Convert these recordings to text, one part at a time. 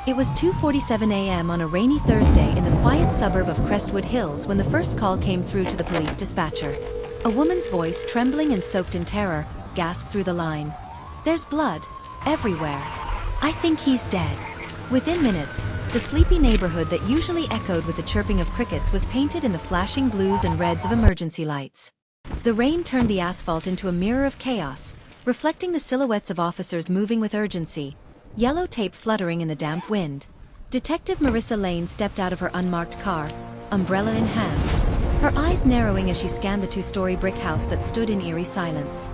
It was 2:47 a.m. on a rainy Thursday in the quiet suburb of Crestwood Hills when the first call came through to the police dispatcher. A woman's voice, trembling and soaked in terror, gasped through the line. "There's blood. Everywhere. I think he's dead." Within minutes, the sleepy neighborhood that usually echoed with the chirping of crickets was painted in the flashing blues and reds of emergency lights. The rain turned the asphalt into a mirror of chaos, reflecting the silhouettes of officers moving with urgency, yellow tape fluttering in the damp wind. Detective Marissa Lane stepped out of her unmarked car, umbrella in hand, her eyes narrowing as she scanned the two-story brick house that stood in eerie silence.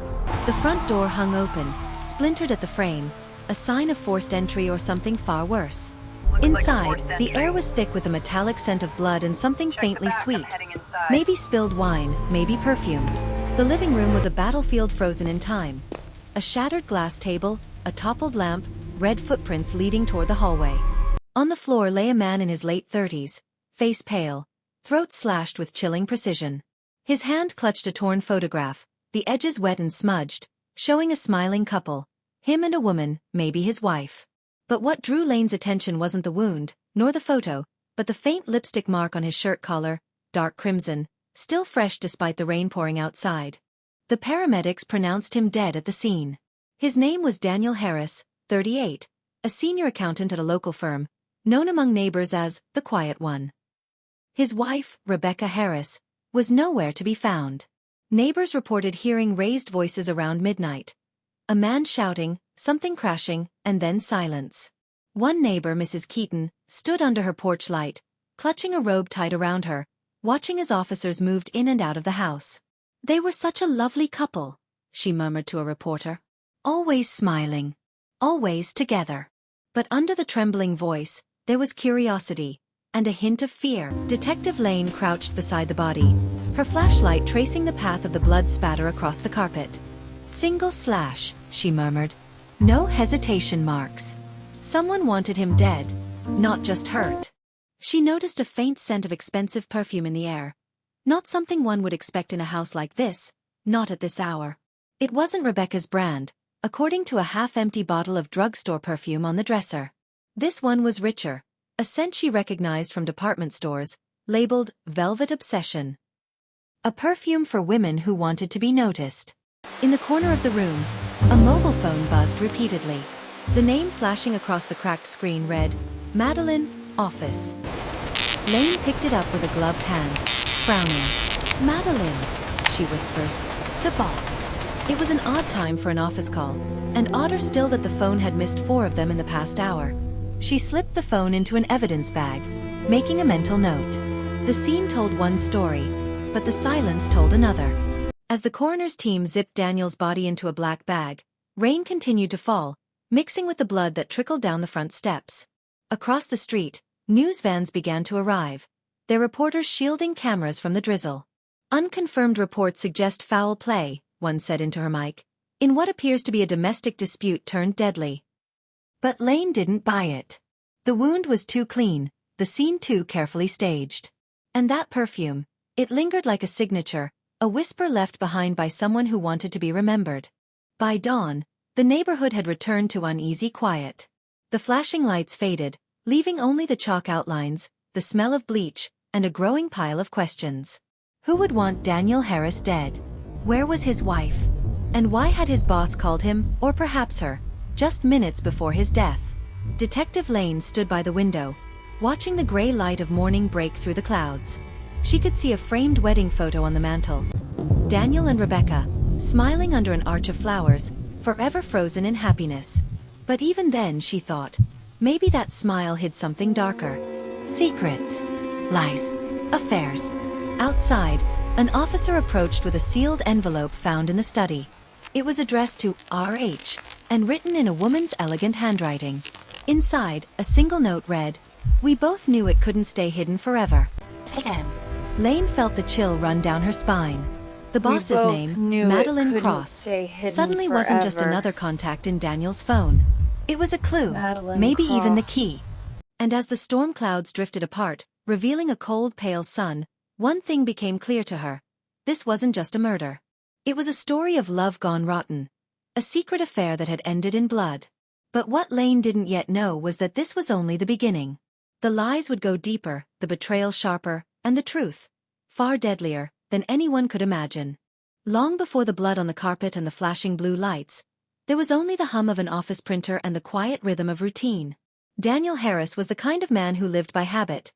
The front door hung open, splintered at the frame, a sign of forced entry or something far worse. Inside, the air was thick with a metallic scent of blood and something faintly sweet. Maybe spilled wine, maybe perfume. The living room was a battlefield frozen in time. A shattered glass table, a toppled lamp, red footprints leading toward the hallway. On the floor lay a man in his late 30s, face pale, throat slashed with chilling precision. His hand clutched a torn photograph, the edges wet and smudged, showing a smiling couple, him and a woman, maybe his wife. But what drew Lane's attention wasn't the wound, nor the photo, but the faint lipstick mark on his shirt collar, dark crimson, still fresh despite the rain pouring outside. The paramedics pronounced him dead at the scene. His name was Daniel Harris, 38, a senior accountant at a local firm, known among neighbors as the Quiet One. His wife, Rebecca Harris, was nowhere to be found. Neighbors reported hearing raised voices around midnight. A man shouting, something crashing, and then silence. One neighbor, Mrs. Keaton, stood under her porch light, clutching a robe tied around her, watching as officers moved in and out of the house. "They were such a lovely couple," she murmured to a reporter. "Always smiling. Always together." But under the trembling voice, there was curiosity, and a hint of fear. Detective Lane crouched beside the body, her flashlight tracing the path of the blood spatter across the carpet. "Single slash," she murmured. "No hesitation marks. Someone wanted him dead, not just hurt." She noticed a faint scent of expensive perfume in the air. Not something one would expect in a house like this, not at this hour. It wasn't Rebecca's brand, according to a half-empty bottle of drugstore perfume on the dresser. This one was richer, a scent she recognized from department stores, labeled Velvet Obsession. A perfume for women who wanted to be noticed. In the corner of the room, a mobile phone buzzed repeatedly. The name flashing across the cracked screen read, Madeline, Office. Lane picked it up with a gloved hand, frowning. "Madeline," she whispered. "The boss." It was an odd time for an office call, and odder still that the phone had missed 4 of them in the past hour. She slipped the phone into an evidence bag, making a mental note. The scene told one story, but the silence told another. As the coroner's team zipped Daniel's body into a black bag, rain continued to fall, mixing with the blood that trickled down the front steps. Across the street, news vans began to arrive, their reporters shielding cameras from the drizzle. "Unconfirmed reports suggest foul play," one said into her mic, "in what appears to be a domestic dispute turned deadly." But Lane didn't buy it. The wound was too clean, the scene too carefully staged. And that perfume, it lingered like a signature, a whisper left behind by someone who wanted to be remembered. By dawn, the neighborhood had returned to uneasy quiet. The flashing lights faded, leaving only the chalk outlines, the smell of bleach, and a growing pile of questions. Who would want Daniel Harris dead? Where was his wife? And why had his boss called him, or perhaps her, just minutes before his death? Detective Lane stood by the window, watching the gray light of morning break through the clouds. She could see a framed wedding photo on the mantel. Daniel and Rebecca, smiling under an arch of flowers, forever frozen in happiness. But even then, she thought, maybe that smile hid something darker. Secrets. Lies. Affairs. Outside, an officer approached with a sealed envelope found in the study. It was addressed to R.H. and written in a woman's elegant handwriting. Inside, a single note read, "We both knew it couldn't stay hidden forever. M." Lane felt the chill run down her spine. The boss's name, Madeline Cross, suddenly wasn't just another contact in Daniel's phone. It was a clue, maybe even the key. And as the storm clouds drifted apart, revealing a cold, pale sun, one thing became clear to her. This wasn't just a murder. It was a story of love gone rotten. A secret affair that had ended in blood. But what Lane didn't yet know was that this was only the beginning. The lies would go deeper, the betrayal sharper, and the truth far deadlier than anyone could imagine. Long before the blood on the carpet and the flashing blue lights, there was only the hum of an office printer and the quiet rhythm of routine. Daniel Harris was the kind of man who lived by habit.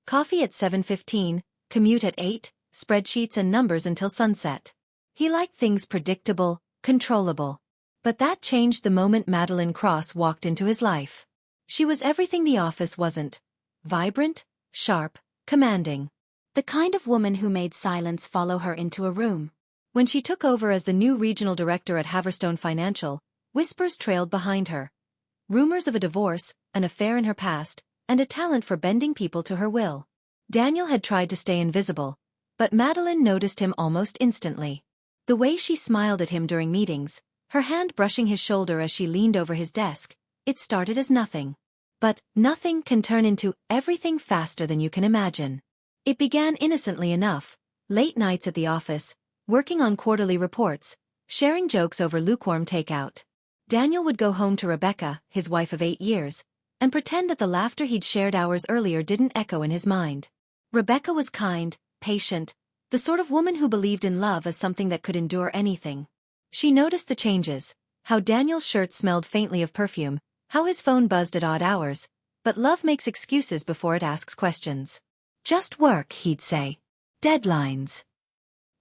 Coffee at 7:15, commute at 8, spreadsheets and numbers until sunset. He liked things predictable, controllable. But that changed the moment Madeline Cross walked into his life. She was everything the office wasn't. Vibrant, sharp, commanding. The kind of woman who made silence follow her into a room. When she took over as the new regional director at Haverstone Financial, whispers trailed behind her. Rumors of a divorce, an affair in her past, and a talent for bending people to her will. Daniel had tried to stay invisible, but Madeline noticed him almost instantly. The way she smiled at him during meetings, her hand brushing his shoulder as she leaned over his desk, it started as nothing. But nothing can turn into everything faster than you can imagine. It began innocently enough, late nights at the office, working on quarterly reports, sharing jokes over lukewarm takeout. Daniel would go home to Rebecca, his wife of 8 years, and pretend that the laughter he'd shared hours earlier didn't echo in his mind. Rebecca was kind, patient, the sort of woman who believed in love as something that could endure anything. She noticed the changes, how Daniel's shirt smelled faintly of perfume, how his phone buzzed at odd hours, but love makes excuses before it asks questions. Just work, he'd say. Deadlines.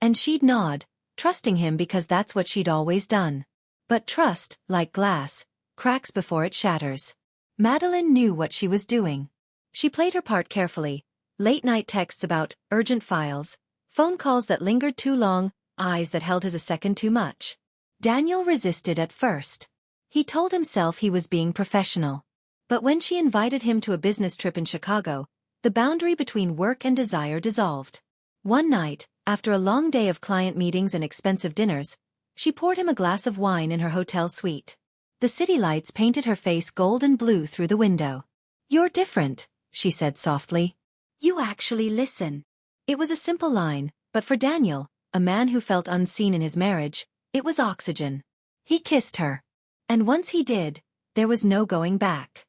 And she'd nod, trusting him because that's what she'd always done. But trust, like glass, cracks before it shatters. Madeline knew what she was doing. She played her part carefully, late-night texts about urgent files, phone calls that lingered too long, eyes that held his a second too much. Daniel resisted at first. He told himself he was being professional. But when she invited him to a business trip in Chicago, the boundary between work and desire dissolved. One night, after a long day of client meetings and expensive dinners, she poured him a glass of wine in her hotel suite. The city lights painted her face gold and blue through the window. "You're different," she said softly. "You actually listen." It was a simple line, but for Daniel, a man who felt unseen in his marriage, it was oxygen. He kissed her. And once he did, there was no going back.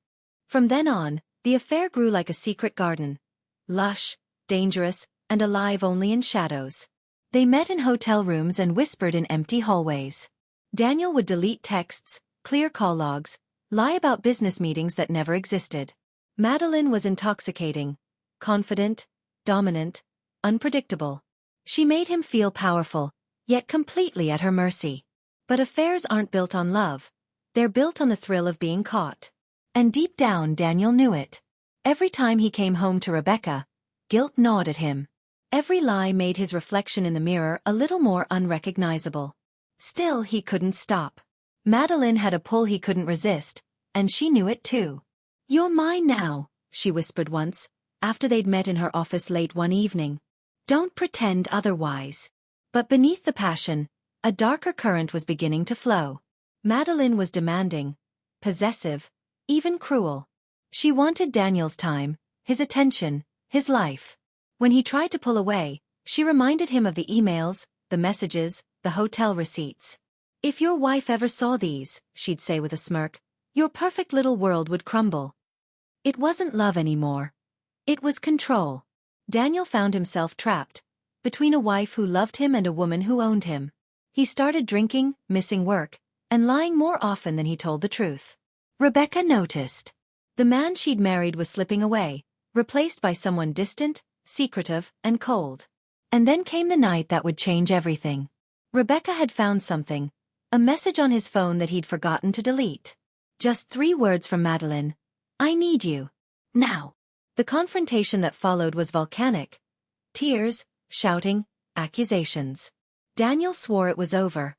From then on, the affair grew like a secret garden. Lush, dangerous, and alive only in shadows. They met in hotel rooms and whispered in empty hallways. Daniel would delete texts, clear call logs, lie about business meetings that never existed. Madeline was intoxicating, confident, dominant, unpredictable. She made him feel powerful, yet completely at her mercy. But affairs aren't built on love. They're built on the thrill of being caught. And deep down Daniel knew it. Every time he came home to Rebecca, guilt gnawed at him. Every lie made his reflection in the mirror a little more unrecognizable. Still he couldn't stop. Madeline had a pull he couldn't resist, and she knew it too. "You're mine now," she whispered once, after they'd met in her office late one evening. "Don't pretend otherwise." But beneath the passion, a darker current was beginning to flow. Madeline was demanding, possessive, even cruel. She wanted Daniel's time, his attention, his life. When he tried to pull away, she reminded him of the emails, the messages, the hotel receipts. "If your wife ever saw these," she'd say with a smirk, "your perfect little world would crumble." It wasn't love anymore. It was control. Daniel found himself trapped, between a wife who loved him and a woman who owned him. He started drinking, missing work, and lying more often than he told the truth. Rebecca noticed. The man she'd married was slipping away, replaced by someone distant, secretive, and cold. And then came the night that would change everything. Rebecca had found something, a message on his phone that he'd forgotten to delete. Just 3 words from Madeline. "I need you. Now." The confrontation that followed was volcanic. Tears, shouting, accusations. Daniel swore it was over.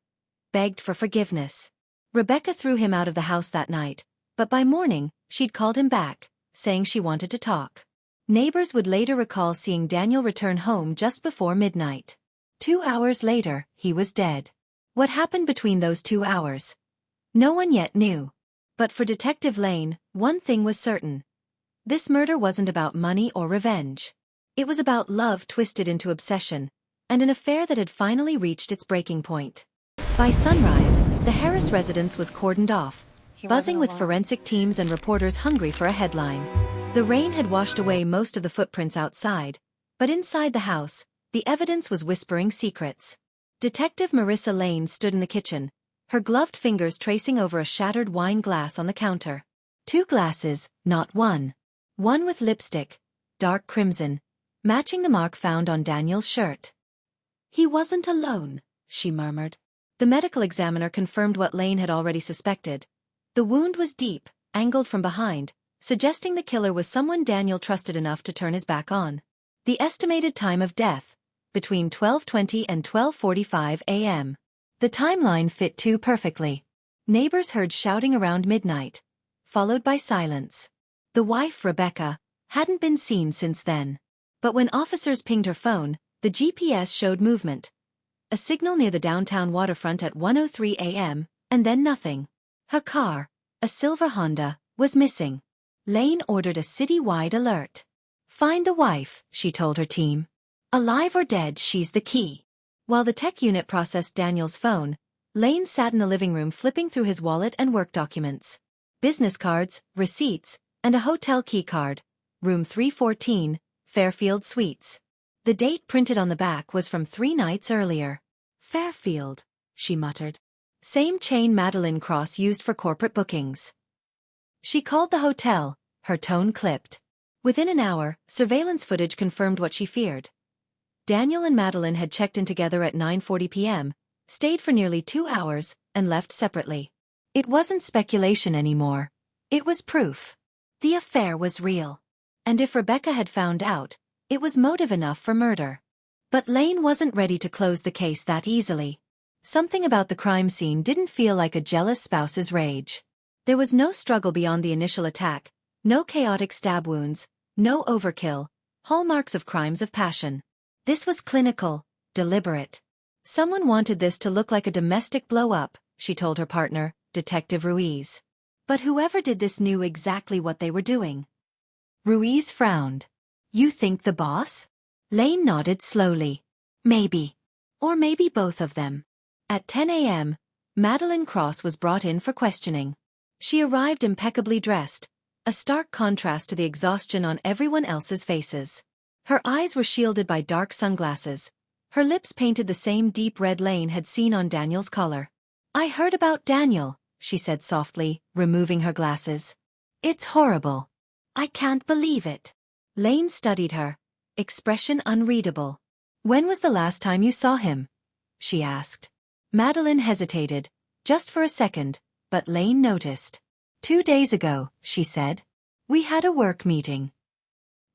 Begged for forgiveness. Rebecca threw him out of the house that night, but by morning, she'd called him back, saying she wanted to talk. Neighbors would later recall seeing Daniel return home just before midnight. 2 hours later, he was dead. What happened between those 2 hours? No one yet knew. But for Detective Lane, one thing was certain. This murder wasn't about money or revenge. It was about love twisted into obsession, and an affair that had finally reached its breaking point. By sunrise, the Harris residence was cordoned off, buzzing with forensic teams and reporters hungry for a headline. The rain had washed away most of the footprints outside, but inside the house, the evidence was whispering secrets. Detective Marissa Lane stood in the kitchen, her gloved fingers tracing over a shattered wine glass on the counter. 2 glasses, not one. One with lipstick, dark crimson, matching the mark found on Daniel's shirt. "He wasn't alone," she murmured. The medical examiner confirmed what Lane had already suspected. The wound was deep, angled from behind, suggesting the killer was someone Daniel trusted enough to turn his back on. The estimated time of death, between 12:20 and 12:45 a.m. The timeline fit too perfectly. Neighbors heard shouting around midnight, followed by silence. The wife, Rebecca, hadn't been seen since then. But when officers pinged her phone, the GPS showed movement. A signal near the downtown waterfront at 1:03 a.m., and then nothing. Her car, a silver Honda, was missing. Lane ordered a city-wide alert. "Find the wife," she told her team. "Alive or dead, she's the key." While the tech unit processed Daniel's phone, Lane sat in the living room flipping through his wallet and work documents. Business cards, receipts, and a hotel key card. Room 314, Fairfield Suites. The date printed on the back was from 3 nights earlier. "Fairfield," she muttered. "Same chain Madeline Cross used for corporate bookings." She called the hotel, her tone clipped. Within an hour, surveillance footage confirmed what she feared. Daniel and Madeline had checked in together at 9:40 p.m., stayed for nearly 2 hours, and left separately. It wasn't speculation anymore. It was proof. The affair was real. And if Rebecca had found out, it was motive enough for murder. But Lane wasn't ready to close the case that easily. Something about the crime scene didn't feel like a jealous spouse's rage. There was no struggle beyond the initial attack, no chaotic stab wounds, no overkill, hallmarks of crimes of passion. This was clinical, deliberate. Someone wanted this to look like a domestic blow-up, she told her partner, Detective Ruiz. But whoever did this knew exactly what they were doing. Ruiz frowned. "You think the boss?" Lane nodded slowly. "Maybe. Or maybe both of them." At 10 a.m., Madeline Cross was brought in for questioning. She arrived impeccably dressed, a stark contrast to the exhaustion on everyone else's faces. Her eyes were shielded by dark sunglasses. Her lips painted the same deep red Lane had seen on Daniel's collar. "I heard about Daniel," she said softly, removing her glasses. "It's horrible. I can't believe it." Lane studied her, expression unreadable. "When was the last time you saw him?" she asked. Madeline hesitated, just for a second, but Lane noticed. 2 days ago, she said. "We had a work meeting."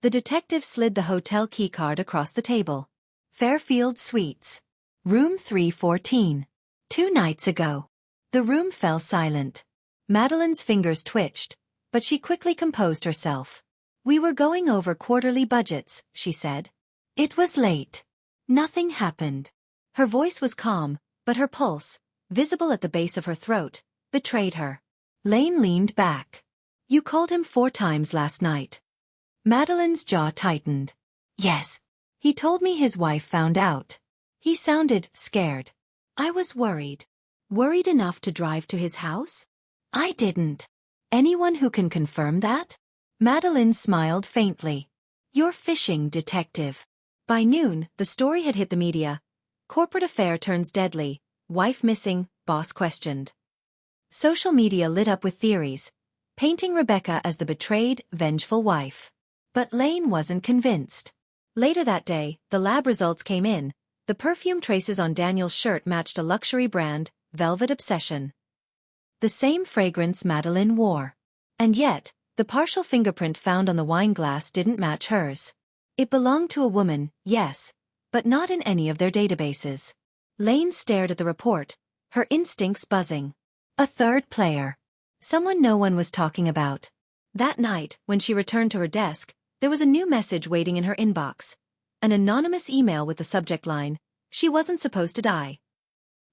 The detective slid the hotel keycard across the table. "Fairfield Suites. Room 314. 2 nights ago." The room fell silent. Madeline's fingers twitched, but she quickly composed herself. "We were going over quarterly budgets," she said. "It was late. Nothing happened." Her voice was calm, but her pulse, visible at the base of her throat, betrayed her. Lane leaned back. "You called him 4 times last night." Madeline's jaw tightened. "Yes. He told me his wife found out. He sounded scared. I was worried." "Worried enough to drive to his house?" "I didn't." "Anyone who can confirm that?" Madeline smiled faintly. "You're fishing, detective." By noon, the story had hit the media. Corporate affair turns deadly, wife missing, boss questioned. Social media lit up with theories, painting Rebecca as the betrayed, vengeful wife. But Lane wasn't convinced. Later that day, the lab results came in. The perfume traces on Daniel's shirt matched a luxury brand, Velvet Obsession. The same fragrance Madeline wore. And yet, the partial fingerprint found on the wine glass didn't match hers. It belonged to a woman, yes, but not in any of their databases. Lane stared at the report, her instincts buzzing. A third player. Someone no one was talking about. That night, when she returned to her desk, there was a new message waiting in her inbox. An anonymous email with the subject line, "She wasn't supposed to die."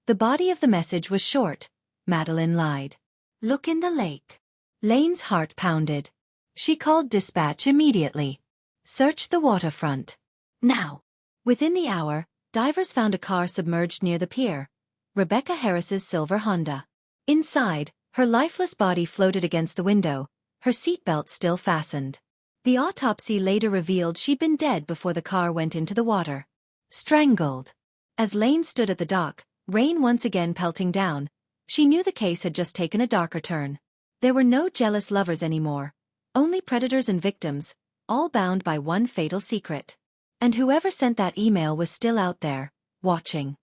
The body of the message was short. Madeline lied. "Look in the lake." Lane's heart pounded. She called dispatch immediately. "Search the waterfront. Now." Within the hour, divers found a car submerged near the pier. Rebecca Harris's silver Honda. Inside, Her lifeless body floated against the window, her seatbelt still fastened. The autopsy later revealed she'd been dead before the car went into the water. Strangled. As Lane stood at the dock, rain once again pelting down, she knew the case had just taken a darker turn. There were no jealous lovers anymore, only predators and victims, all bound by one fatal secret. And whoever sent that email was still out there, watching.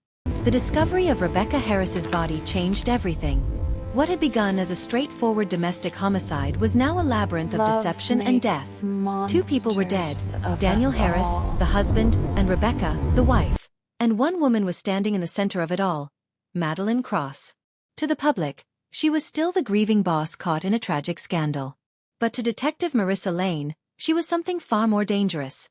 The discovery of Rebecca Harris's body changed everything. What had begun as a straightforward domestic homicide was now a labyrinth of deception and death. Two people were dead, Daniel Harris, the husband, and Rebecca, the wife. And one woman was standing in the center of it all, Madeline Cross. To the public, she was still the grieving boss caught in a tragic scandal. But to Detective Marissa Lane, she was something far more dangerous.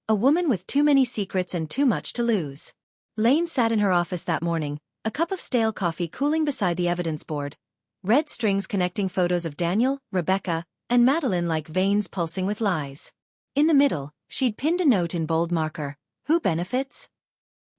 A woman with too many secrets and too much to lose. Lane sat in her office that morning, a cup of stale coffee cooling beside the evidence board, red strings connecting photos of Daniel, Rebecca, and Madeline like veins pulsing with lies. In the middle, she'd pinned a note in bold marker, "Who benefits?"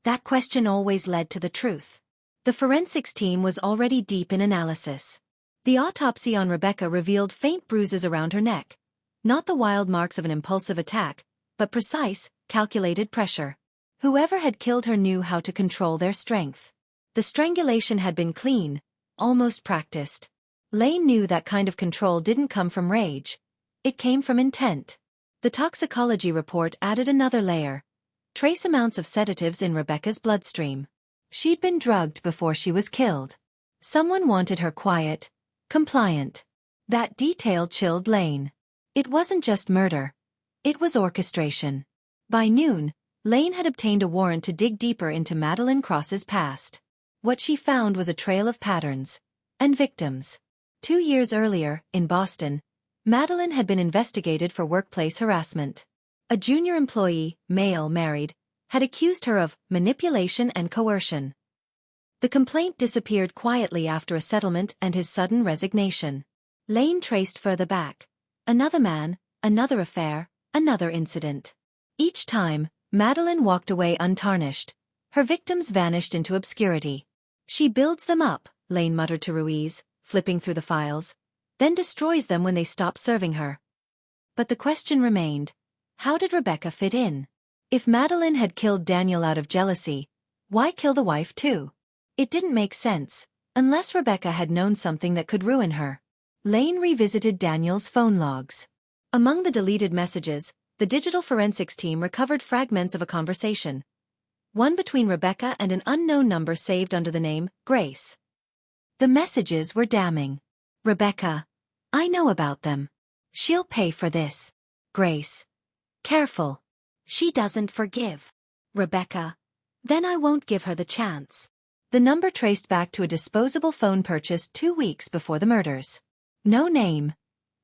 That question always led to the truth. The forensics team was already deep in analysis. The autopsy on Rebecca revealed faint bruises around her neck. Not the wild marks of an impulsive attack, but precise, calculated pressure. Whoever had killed her knew how to control their strength. The strangulation had been clean, almost practiced. Lane knew that kind of control didn't come from rage. It came from intent. The toxicology report added another layer. Trace amounts of sedatives in Rebecca's bloodstream. She'd been drugged before she was killed. Someone wanted her quiet, compliant. That detail chilled Lane. It wasn't just murder. It was orchestration. By noon, Lane had obtained a warrant to dig deeper into Madeline Cross's past. What she found was a trail of patterns and victims. 2 years earlier, in Boston, Madeline had been investigated for workplace harassment. A junior employee, male married, had accused her of manipulation and coercion. The complaint disappeared quietly after a settlement and his sudden resignation. Lane traced further back. Another man, another affair, another incident. Each time, Madeline walked away untarnished. Her victims vanished into obscurity. "She builds them up," Lane muttered to Ruiz, flipping through the files, "then destroys them when they stop serving her." But the question remained, how did Rebecca fit in? If Madeline had killed Daniel out of jealousy, why kill the wife too? It didn't make sense, unless Rebecca had known something that could ruin her. Lane revisited Daniel's phone logs. Among the deleted messages, the digital forensics team recovered fragments of a conversation. One between Rebecca and an unknown number saved under the name Grace. The messages were damning. "Rebecca, I know about them. She'll pay for this." Grace, "Careful. She doesn't forgive." Rebecca, "Then I won't give her the chance." The number traced back to a disposable phone purchased 2 weeks before the murders. No name,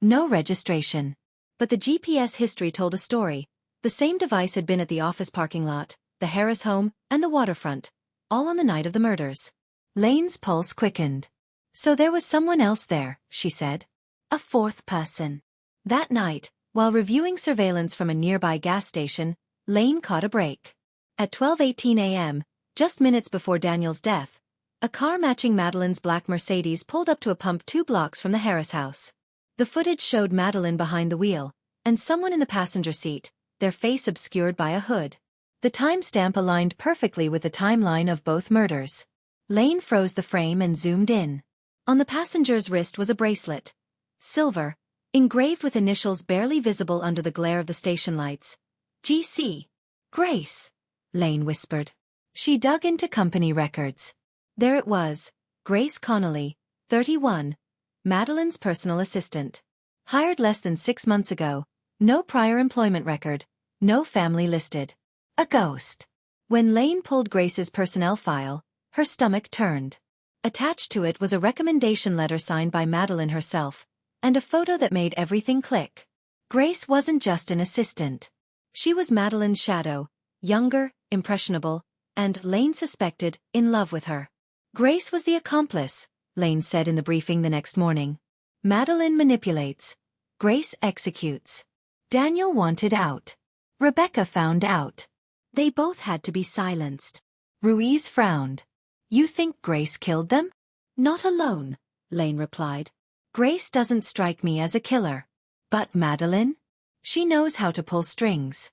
no registration. But the GPS history told a story. The same device had been at the office parking lot, the Harris home, and the waterfront, all on the night of the murders. Lane's pulse quickened. So there was someone else there, she said. A fourth person. That night, while reviewing surveillance from a nearby gas station, Lane caught a break. At 12:18 a.m., just minutes before Daniel's death, a car matching Madeline's black Mercedes pulled up to a pump 2 blocks from the Harris house. The footage showed Madeline behind the wheel, and someone in the passenger seat, their face obscured by a hood. The timestamp aligned perfectly with the timeline of both murders. Lane froze the frame and zoomed in. On the passenger's wrist was a bracelet. Silver, engraved with initials barely visible under the glare of the station lights. GC. Grace, Lane whispered. She dug into company records. There it was, Grace Connolly, 31, Madeline's personal assistant. Hired less than 6 months ago, no prior employment record, no family listed. A ghost. When Lane pulled Grace's personnel file, her stomach turned. Attached to it was a recommendation letter signed by Madeline herself, and a photo that made everything click. Grace wasn't just an assistant. She was Madeline's shadow, younger, impressionable, and, Lane suspected, in love with her. Grace was the accomplice, Lane said in the briefing the next morning. Madeline manipulates. Grace executes. Daniel wanted out. Rebecca found out. They both had to be silenced. Ruiz frowned. You think Grace killed them? Not alone. Lane replied. Grace doesn't strike me as a killer. But Madeline? She knows how to pull strings.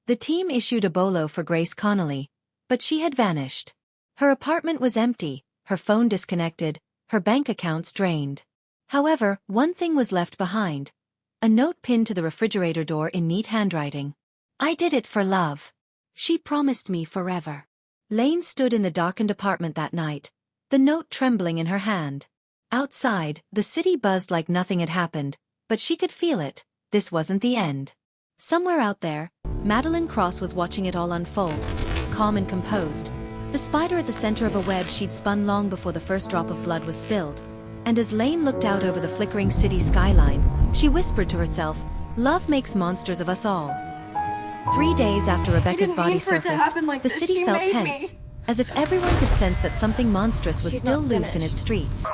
The team issued a bolo for Grace Connolly, but she had vanished. Her apartment was empty, her phone disconnected, her bank accounts drained. However, one thing was left behind. A note pinned to the refrigerator door in neat handwriting. I did it for love. She promised me forever. Lane stood in the darkened apartment that night, the note trembling in her hand. Outside, the city buzzed like nothing had happened, but she could feel it. This wasn't the end. Somewhere out there, Madeline Cross was watching it all unfold, calm and composed, the spider at the center of a web she'd spun long before the first drop of blood was spilled. And as Lane looked out over the flickering city skyline, she whispered to herself, "Love makes monsters of us all." 3 days after Rebecca's body surfaced, the city felt tense, as if everyone could sense that something monstrous was still loose in its streets.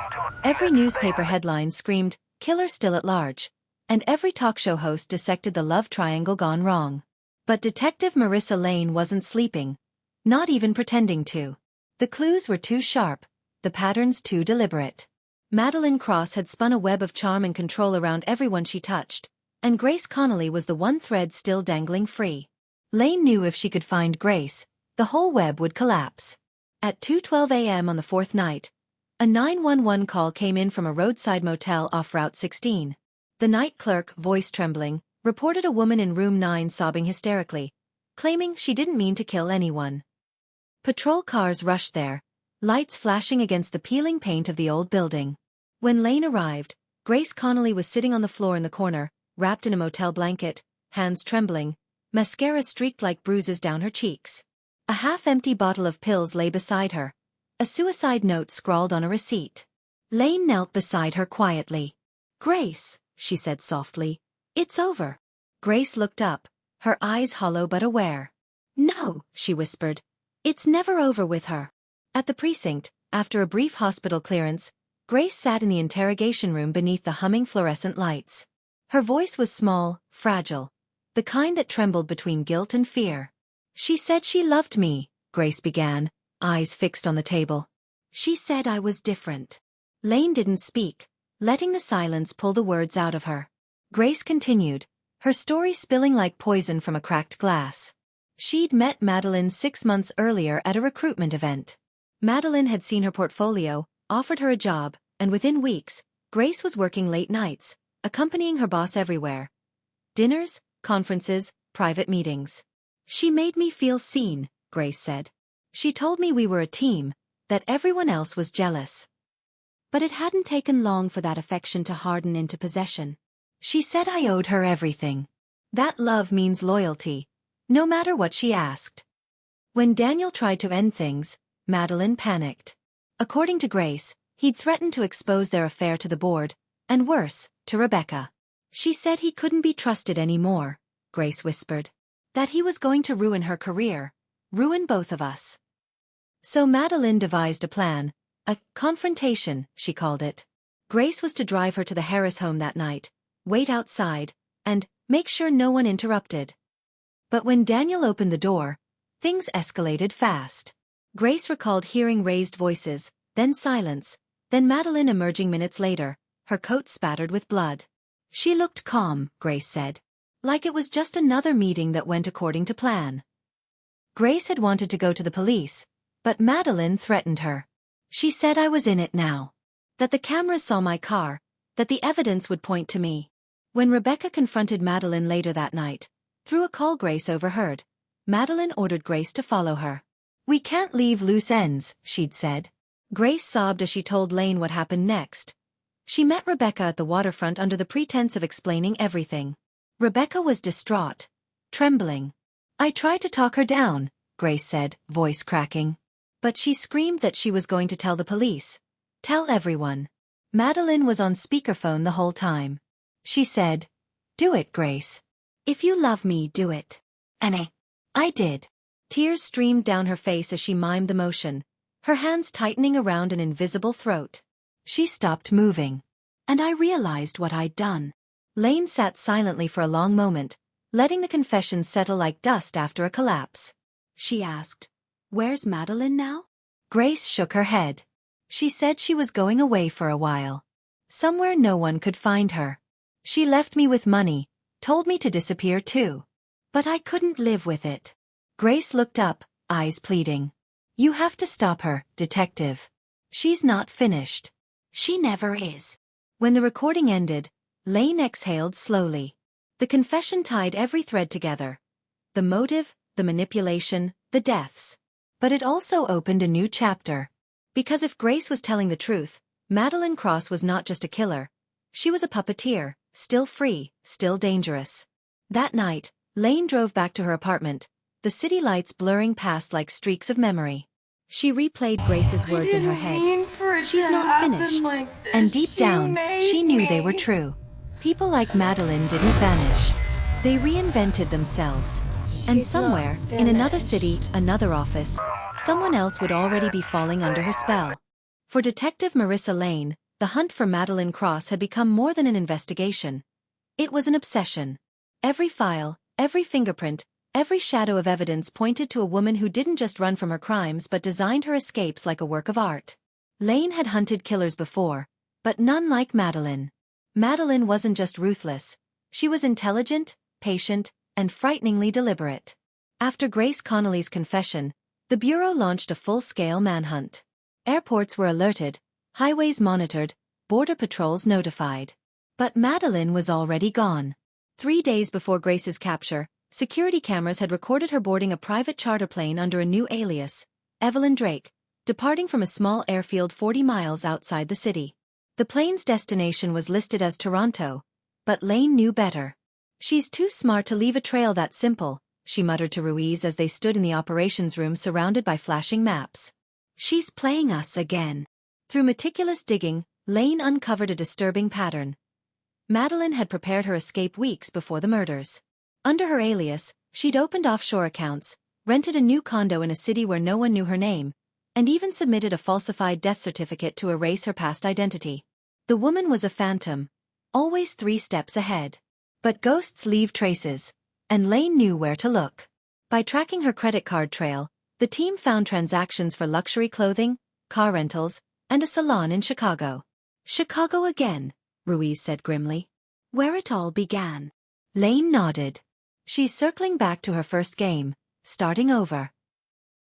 Every newspaper headline screamed, "Killer still at large," and every talk show host dissected the love triangle gone wrong. But Detective Marissa Lane wasn't sleeping. Not even pretending to. The clues were too sharp, the patterns too deliberate. Madeline Cross had spun a web of charm and control around everyone she touched, and Grace Connolly was the one thread still dangling free. Lane knew if she could find Grace, the whole web would collapse. At 2:12 a.m. on the fourth night, a 911 call came in from a roadside motel off Route 16. The night clerk, voice trembling, reported a woman in room 9 sobbing hysterically, claiming she didn't mean to kill anyone. Patrol cars rushed there, lights flashing against the peeling paint of the old building. When Lane arrived, Grace Connolly was sitting on the floor in the corner, wrapped in a motel blanket, hands trembling, mascara streaked like bruises down her cheeks. A half-empty bottle of pills lay beside her, a suicide note scrawled on a receipt. Lane knelt beside her quietly. "Grace," she said softly, "it's over." Grace looked up, her eyes hollow but aware. "No," she whispered, "it's never over with her." At the precinct, after a brief hospital clearance, Grace sat in the interrogation room beneath the humming fluorescent lights. Her voice was small, fragile, the kind that trembled between guilt and fear. "She said she loved me," Grace began, eyes fixed on the table. "She said I was different." Lane didn't speak, letting the silence pull the words out of her. Grace continued, her story spilling like poison from a cracked glass. She'd met Madeline 6 months earlier at a recruitment event. Madeline had seen her portfolio, offered her a job, and within weeks, Grace was working late nights, accompanying her boss everywhere. Dinners, conferences, private meetings. "She made me feel seen," Grace said. "She told me we were a team, that everyone else was jealous." But it hadn't taken long for that affection to harden into possession. "She said I owed her everything. That love means loyalty, no matter what she asked." When Daniel tried to end things, Madeline panicked. According to Grace, he'd threatened to expose their affair to the board, and worse, to Rebecca. "She said he couldn't be trusted anymore," Grace whispered. "That he was going to ruin her career, ruin both of us." So Madeline devised a plan, a confrontation, she called it. Grace was to drive her to the Harris home that night, wait outside, and make sure no one interrupted. But when Daniel opened the door, things escalated fast. Grace recalled hearing raised voices, then silence, then Madeline emerging minutes later, her coat spattered with blood. She looked calm, Grace said. Like it was just another meeting that went according to plan. Grace had wanted to go to the police, but Madeline threatened her. She said I was in it now. That the cameras saw my car, that the evidence would point to me. When Rebecca confronted Madeline later that night, through a call Grace overheard, Madeline ordered Grace to follow her. "We can't leave loose ends," she'd said. Grace sobbed as she told Lane what happened next. She met Rebecca at the waterfront under the pretense of explaining everything. Rebecca was distraught, trembling. "I tried to talk her down," Grace said, voice cracking. "But she screamed that she was going to tell the police. Tell everyone." Madeline was on speakerphone the whole time. She said, "Do it, Grace. If you love me, do it." And I did. Tears streamed down her face as she mimed the motion, her hands tightening around an invisible throat. She stopped moving. And I realized what I'd done. Lane sat silently for a long moment, letting the confession settle like dust after a collapse. She asked, "Where's Madeline now?" Grace shook her head. She said she was going away for a while. Somewhere no one could find her. She left me with money, told me to disappear too. But I couldn't live with it. Grace looked up, eyes pleading. You have to stop her, detective. She's not finished. She never is. When the recording ended, Lane exhaled slowly. The confession tied every thread together. The motive, the manipulation, the deaths. But it also opened a new chapter. Because if Grace was telling the truth, Madeline Cross was not just a killer. She was a puppeteer, still free, still dangerous. That night, Lane drove back to her apartment, the city lights blurring past like streaks of memory. She replayed Grace's words in her head. She's not finished. And deep down, she knew they were true. People like Madeline didn't vanish. They reinvented themselves. And somewhere, in another city, another office, someone else would already be falling under her spell. For Detective Marissa Lane, the hunt for Madeline Cross had become more than an investigation. It was an obsession. Every file, every fingerprint, every shadow of evidence pointed to a woman who didn't just run from her crimes but designed her escapes like a work of art. Lane had hunted killers before, but none like Madeline. Madeline wasn't just ruthless. She was intelligent, patient, and frighteningly deliberate. After Grace Connolly's confession, the Bureau launched a full-scale manhunt. Airports were alerted, highways monitored, border patrols notified. But Madeline was already gone. 3 days before Grace's capture, security cameras had recorded her boarding a private charter plane under a new alias, Evelyn Drake, departing from a small airfield 40 miles outside the city. The plane's destination was listed as Toronto, but Lane knew better. She's too smart to leave a trail that simple, she muttered to Ruiz as they stood in the operations room surrounded by flashing maps. She's playing us again. Through meticulous digging, Lane uncovered a disturbing pattern. Madeline had prepared her escape weeks before the murders. Under her alias, she'd opened offshore accounts, rented a new condo in a city where no one knew her name, and even submitted a falsified death certificate to erase her past identity. The woman was a phantom, always 3 steps ahead. But ghosts leave traces, and Lane knew where to look. By tracking her credit card trail, the team found transactions for luxury clothing, car rentals, and a salon in Chicago. Chicago again, Ruiz said grimly. Where it all began. Lane nodded. She's circling back to her first game, starting over.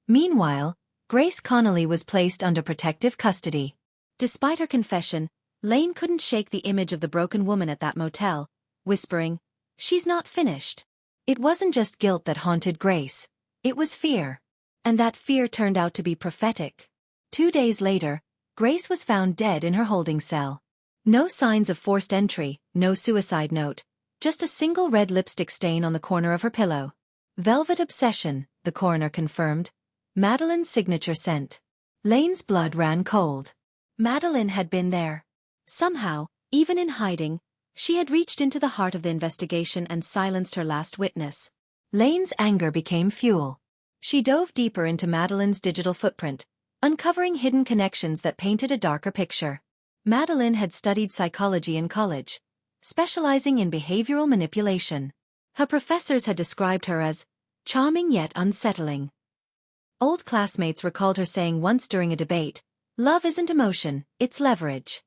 Meanwhile, Grace Connolly was placed under protective custody. Despite her confession, Lane couldn't shake the image of the broken woman at that motel, whispering, "She's not finished." It wasn't just guilt that haunted Grace. It was fear. And that fear turned out to be prophetic. 2 days later, Grace was found dead in her holding cell. No signs of forced entry, no suicide note, just a single red lipstick stain on the corner of her pillow. Velvet obsession, the coroner confirmed. Madeline's signature scent. Lane's blood ran cold. Madeline had been there. Somehow, even in hiding, she had reached into the heart of the investigation and silenced her last witness. Lane's anger became fuel. She dove deeper into Madeline's digital footprint, uncovering hidden connections that painted a darker picture. Madeline had studied psychology in college, specializing in behavioral manipulation. Her professors had described her as charming yet unsettling. Old classmates recalled her saying once during a debate, "Love isn't emotion, it's leverage."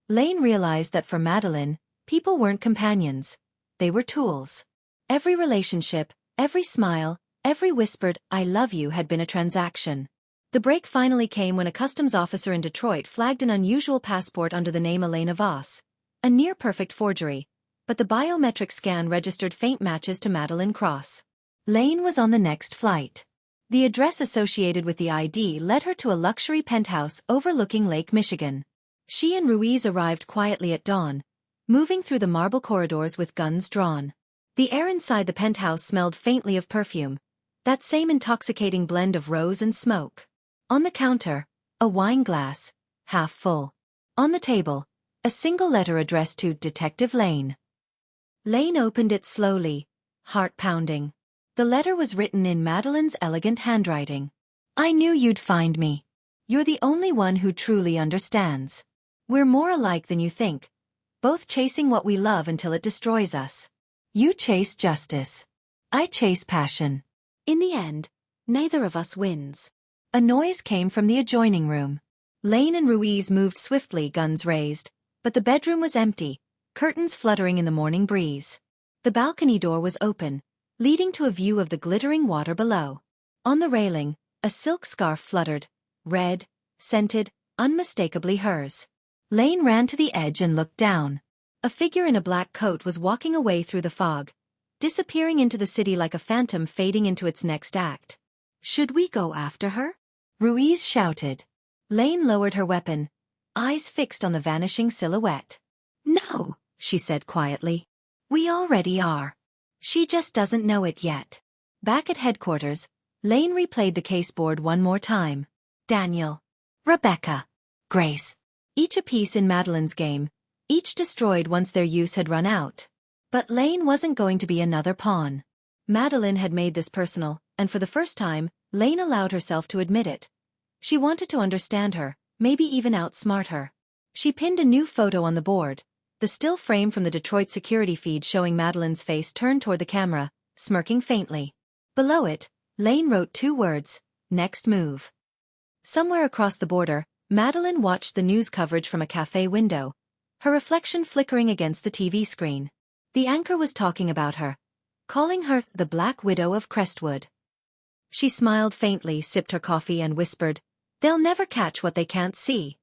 Lane realized that for Madeline, people weren't companions. They were tools. Every relationship, every smile, every whispered, "I love you" had been a transaction. The break finally came when a customs officer in Detroit flagged an unusual passport under the name Elena Voss. A near-perfect forgery, but the biometric scan registered faint matches to Madeline Cross. Lane was on the next flight. The address associated with the ID led her to a luxury penthouse overlooking Lake Michigan. She and Ruiz arrived quietly at dawn, moving through the marble corridors with guns drawn. The air inside the penthouse smelled faintly of perfume, that same intoxicating blend of rose and smoke. On the counter, a wine glass, half full. On the table, a single letter addressed to Detective Lane. Lane opened it slowly, heart pounding. The letter was written in Madeline's elegant handwriting. "I knew you'd find me. You're the only one who truly understands. We're more alike than you think, both chasing what we love until it destroys us. You chase justice. I chase passion. In the end, neither of us wins." A noise came from the adjoining room. Lane and Ruiz moved swiftly, guns raised, But the bedroom was empty, curtains fluttering in the morning breeze. The balcony door was open, leading to a view of the glittering water below. On the railing, a silk scarf fluttered, red, scented, unmistakably hers. Lane ran to the edge and looked down. A figure in a black coat was walking away through the fog, disappearing into the city like a phantom fading into its next act. "Should we go after her?" Ruiz shouted. Lane lowered her weapon, eyes fixed on the vanishing silhouette. "No," she said quietly. "We already are. She just doesn't know it yet." Back at headquarters, Lane replayed the caseboard one more time. Daniel, Rebecca, Grace. Each a piece in Madeline's game, each destroyed once their use had run out. But Lane wasn't going to be another pawn. Madeline had made this personal, and for the first time, Lane allowed herself to admit it. She wanted to understand her, maybe even outsmart her. She pinned a new photo on the board, the still frame from the Detroit security feed showing Madeline's face turned toward the camera, smirking faintly. Below it, Lane wrote 2 words, "Next move." Somewhere across the border, Madeline watched the news coverage from a cafe window, her reflection flickering against the TV screen. The anchor was talking about her, calling her the Black Widow of Crestwood. She smiled faintly, sipped her coffee and whispered, "They'll never catch what they can't see."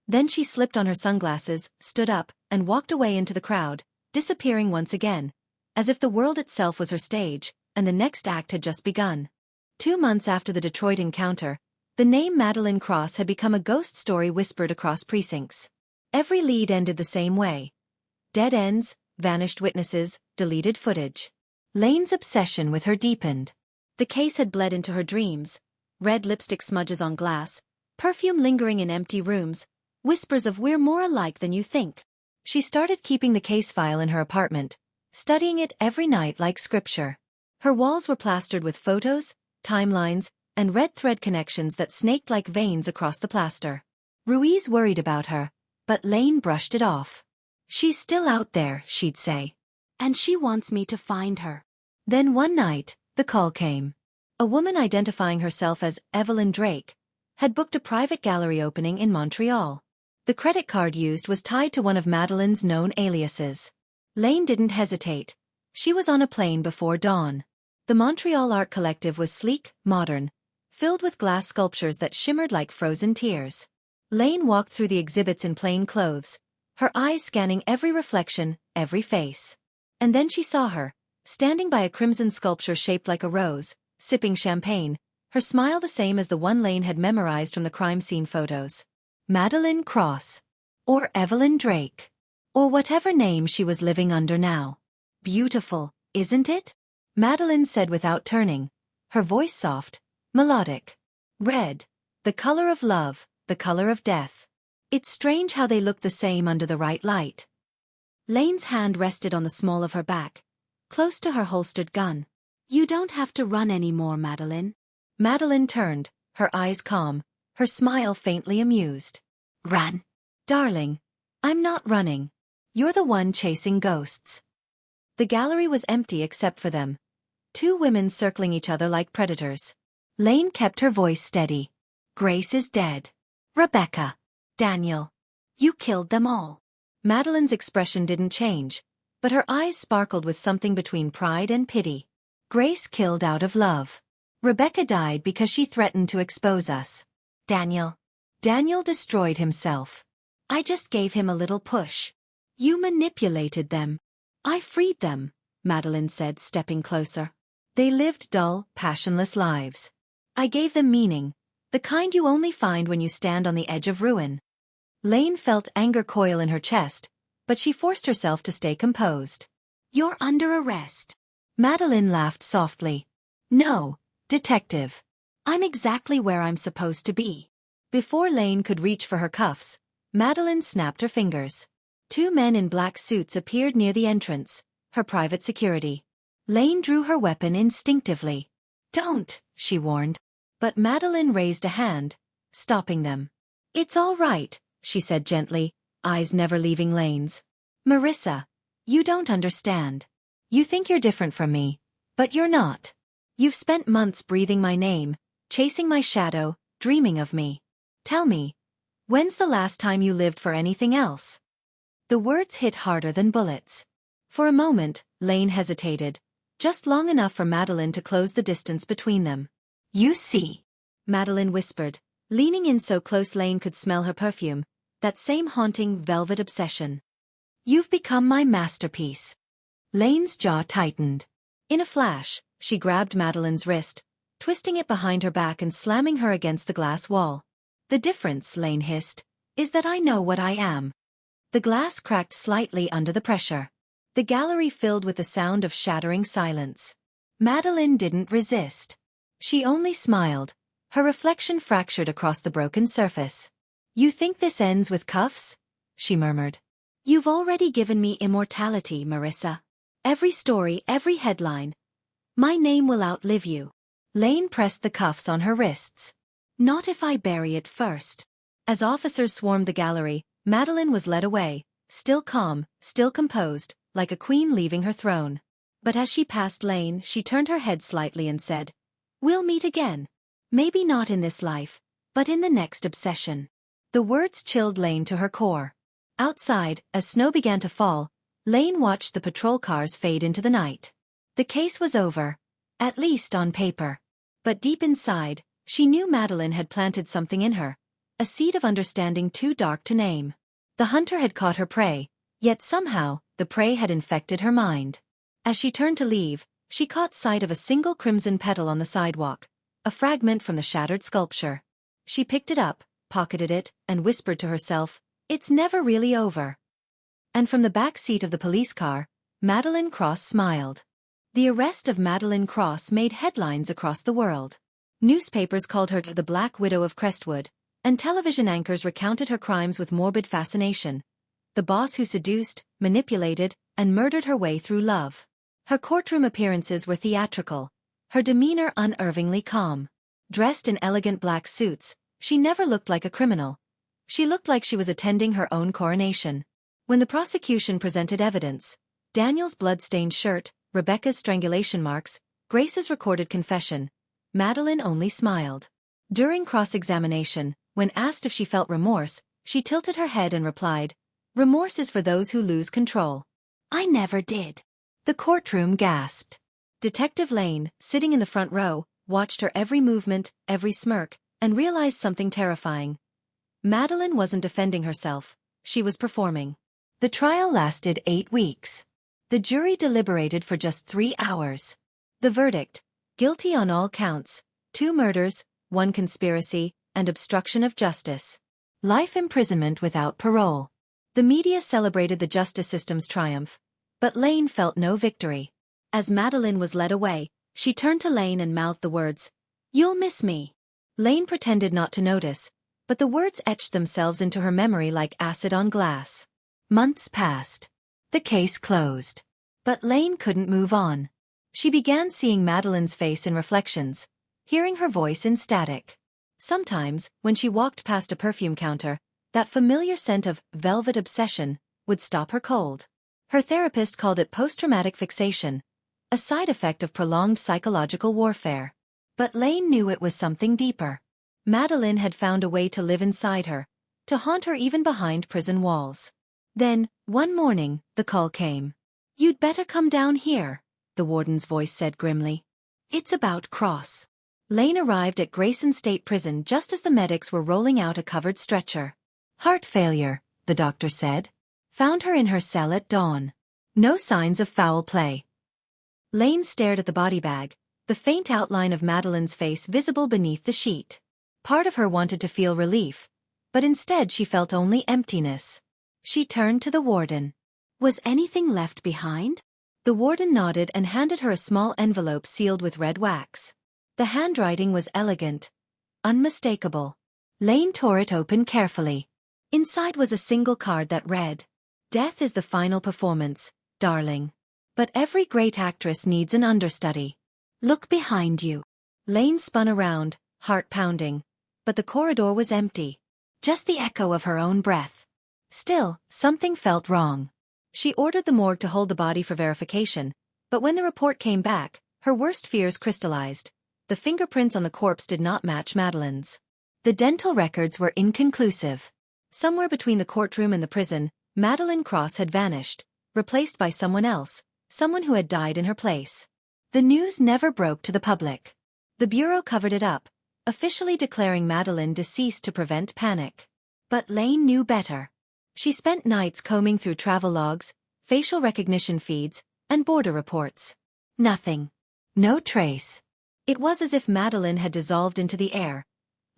Then she slipped on her sunglasses, stood up, and walked away into the crowd, disappearing once again, as if the world itself was her stage, and the next act had just begun. 2 months after the Detroit encounter, the name Madeline Cross had become a ghost story whispered across precincts. Every lead ended the same way. Dead ends, vanished witnesses, deleted footage. Lane's obsession with her deepened. The case had bled into her dreams, red lipstick smudges on glass, perfume lingering in empty rooms, whispers of "we're more alike than you think." She started keeping the case file in her apartment, studying it every night like scripture. Her walls were plastered with photos, timelines, and red thread connections that snaked like veins across the plaster. Ruiz worried about her, but Lane brushed it off. "She's still out there," she'd say. "And she wants me to find her." Then one night, the call came. A woman identifying herself as Evelyn Drake had booked a private gallery opening in Montreal. The credit card used was tied to one of Madeline's known aliases. Lane didn't hesitate. She was on a plane before dawn. The Montreal Art Collective was sleek, modern, filled with glass sculptures that shimmered like frozen tears. Lane walked through the exhibits in plain clothes, her eyes scanning every reflection, every face. And then she saw her, standing by a crimson sculpture shaped like a rose, sipping champagne, her smile the same as the one Lane had memorized from the crime scene photos. Madeline Cross. Or Evelyn Drake. Or whatever name she was living under now. "Beautiful, isn't it?" Madeline said without turning, her voice soft, melodic. "Red. The color of love, the color of death. It's strange how they look the same under the right light." Lane's hand rested on the small of her back, close to her holstered gun. "You don't have to run anymore, Madeline." Madeline turned, her eyes calm, her smile faintly amused. "Run?" "Darling, I'm not running. You're the one chasing ghosts." The gallery was empty except for them. 2 women circling each other like predators. Lane kept her voice steady. "Grace is dead. Rebecca. Daniel. You killed them all." Madeline's expression didn't change, but her eyes sparkled with something between pride and pity. "Grace killed out of love. Rebecca died because she threatened to expose us. Daniel destroyed himself. I just gave him a little push. You manipulated them." "I freed them," Madeline said, stepping closer. "They lived dull, passionless lives. I gave them meaning, the kind you only find when you stand on the edge of ruin." Lane felt anger coil in her chest, but she forced herself to stay composed. "You're under arrest." Madeline laughed softly. "No, detective. I'm exactly where I'm supposed to be." Before Lane could reach for her cuffs, Madeline snapped her fingers. 2 men in black suits appeared near the entrance, her private security. Lane drew her weapon instinctively. "Don't," she warned. But Madeline raised a hand, stopping them. "It's all right," she said gently, eyes never leaving Lane's. "Marissa, you don't understand. You think you're different from me, but you're not. You've spent months breathing my name, chasing my shadow, dreaming of me. Tell me, when's the last time you lived for anything else?" The words hit harder than bullets. For a moment, Lane hesitated, just long enough for Madeline to close the distance between them. "You see," Madeline whispered, leaning in so close Lane could smell her perfume, that same haunting velvet obsession. "You've become my masterpiece." Lane's jaw tightened. In a flash, she grabbed Madeline's wrist, twisting it behind her back and slamming her against the glass wall. "The difference," Lane hissed, "is that I know what I am." The glass cracked slightly under the pressure. The gallery filled with the sound of shattering silence. Madeline didn't resist. She only smiled, her reflection fractured across the broken surface. "You think this ends with cuffs?" she murmured. "You've already given me immortality, Marissa. Every story, every headline. My name will outlive you." Lane pressed the cuffs on her wrists. "Not if I bury it first." As officers swarmed the gallery, Madeline was led away, still calm, still composed, like a queen leaving her throne. But as she passed Lane, she turned her head slightly and said, "We'll meet again. Maybe not in this life, but in the next obsession." The words chilled Lane to her core. Outside, as snow began to fall, Lane watched the patrol cars fade into the night. The case was over, at least on paper. But deep inside, she knew Madeline had planted something in her, a seed of understanding too dark to name. The hunter had caught her prey, yet somehow, the prey had infected her mind. As she turned to leave, she caught sight of a single crimson petal on the sidewalk, a fragment from the shattered sculpture. She picked it up, pocketed it, and whispered to herself, "It's never really over." And from the back seat of the police car, Madeline Cross smiled. The arrest of Madeline Cross made headlines across the world. Newspapers called her the Black Widow of Crestwood, and television anchors recounted her crimes with morbid fascination. The boss who seduced, manipulated, and murdered her way through love. Her courtroom appearances were theatrical, her demeanor unervingly calm. Dressed in elegant black suits, she never looked like a criminal. She looked like she was attending her own coronation. When the prosecution presented evidence, Daniel's blood-stained shirt, Rebecca's strangulation marks, Grace's recorded confession, Madeline only smiled. During cross-examination, when asked if she felt remorse, she tilted her head and replied, "Remorse is for those who lose control." "I never did." The courtroom gasped. Detective Lane, sitting in the front row, watched her every movement, every smirk, and realized something terrifying. Madeline wasn't defending herself, she was performing. The trial lasted 8 weeks. The jury deliberated for just 3 hours. The verdict: guilty on all counts, 2 murders, 1 conspiracy, and obstruction of justice. Life imprisonment without parole. The media celebrated the justice system's triumph, but Lane felt no victory. As Madeline was led away, she turned to Lane and mouthed the words, "You'll miss me." Lane pretended not to notice, but the words etched themselves into her memory like acid on glass. Months passed. The case closed. But Lane couldn't move on. She began seeing Madeline's face in reflections, hearing her voice in static. Sometimes, when she walked past a perfume counter, that familiar scent of velvet obsession would stop her cold. Her therapist called it post-traumatic fixation, a side effect of prolonged psychological warfare. But Lane knew it was something deeper. Madeline had found a way to live inside her, to haunt her even behind prison walls. Then, one morning, the call came. "You'd better come down here," the warden's voice said grimly. "It's about Cross." Lane arrived at Grayson State Prison just as the medics were rolling out a covered stretcher. "Heart failure," the doctor said. "Found her in her cell at dawn. No signs of foul play." Lane stared at the body bag, the faint outline of Madeline's face visible beneath the sheet. Part of her wanted to feel relief, but instead she felt only emptiness. She turned to the warden. "Was anything left behind?" The warden nodded and handed her a small envelope sealed with red wax. The handwriting was elegant, unmistakable. Lane tore it open carefully. Inside was a single card that read, "Death is the final performance, darling. But every great actress needs an understudy. Look behind you." Lane spun around, heart pounding, but the corridor was empty. Just the echo of her own breath. Still, something felt wrong. She ordered the morgue to hold the body for verification, but when the report came back, her worst fears crystallized. The fingerprints on the corpse did not match Madeline's. The dental records were inconclusive. Somewhere between the courtroom and the prison, Madeline Cross had vanished, replaced by someone else, someone who had died in her place. The news never broke to the public. The Bureau covered it up, officially declaring Madeline deceased to prevent panic. But Lane knew better. She spent nights combing through travel logs, facial recognition feeds, and border reports. Nothing. No trace. It was as if Madeline had dissolved into the air,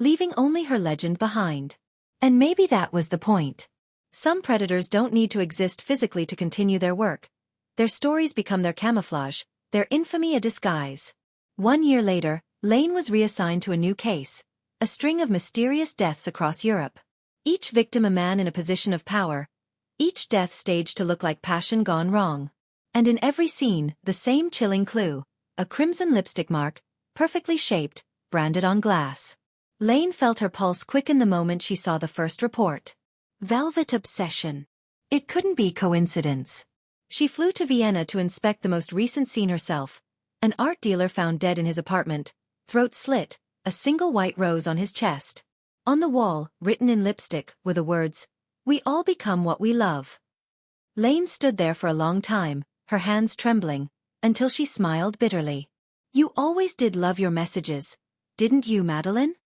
leaving only her legend behind. And maybe that was the point. Some predators don't need to exist physically to continue their work. Their stories become their camouflage, their infamy a disguise. 1 year later, Lane was reassigned to a new case, a string of mysterious deaths across Europe. Each victim a man in a position of power, each death staged to look like passion gone wrong. And in every scene, the same chilling clue, a crimson lipstick mark, perfectly shaped, branded on glass. Lane felt her pulse quicken the moment she saw the first report. Velvet obsession. It couldn't be coincidence. She flew to Vienna to inspect the most recent scene herself. An art dealer found dead in his apartment, throat slit, a single white rose on his chest. On the wall, written in lipstick, were the words, "We all become what we love." Lane stood there for a long time, her hands trembling, until she smiled bitterly. "You always did love your messages, didn't you, Madeline?"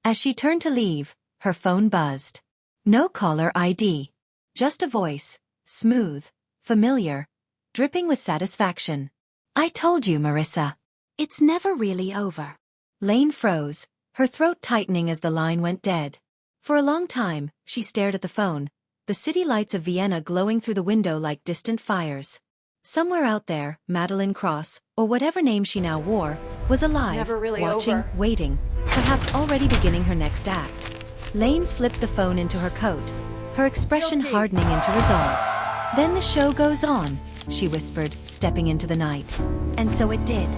As she turned to leave, her phone buzzed. No caller ID. Just a voice, smooth, familiar, dripping with satisfaction. "I told you, Marissa. It's never really over." Lane froze, her throat tightening as the line went dead. For a long time, she stared at the phone, the city lights of Vienna glowing through the window like distant fires. Somewhere out there, Madeline Cross, or whatever name she now wore, was alive, watching, waiting, perhaps already beginning her next act. Lane slipped the phone into her coat, her expression hardening into resolve. "Then the show goes on," she whispered, stepping into the night. And so it did.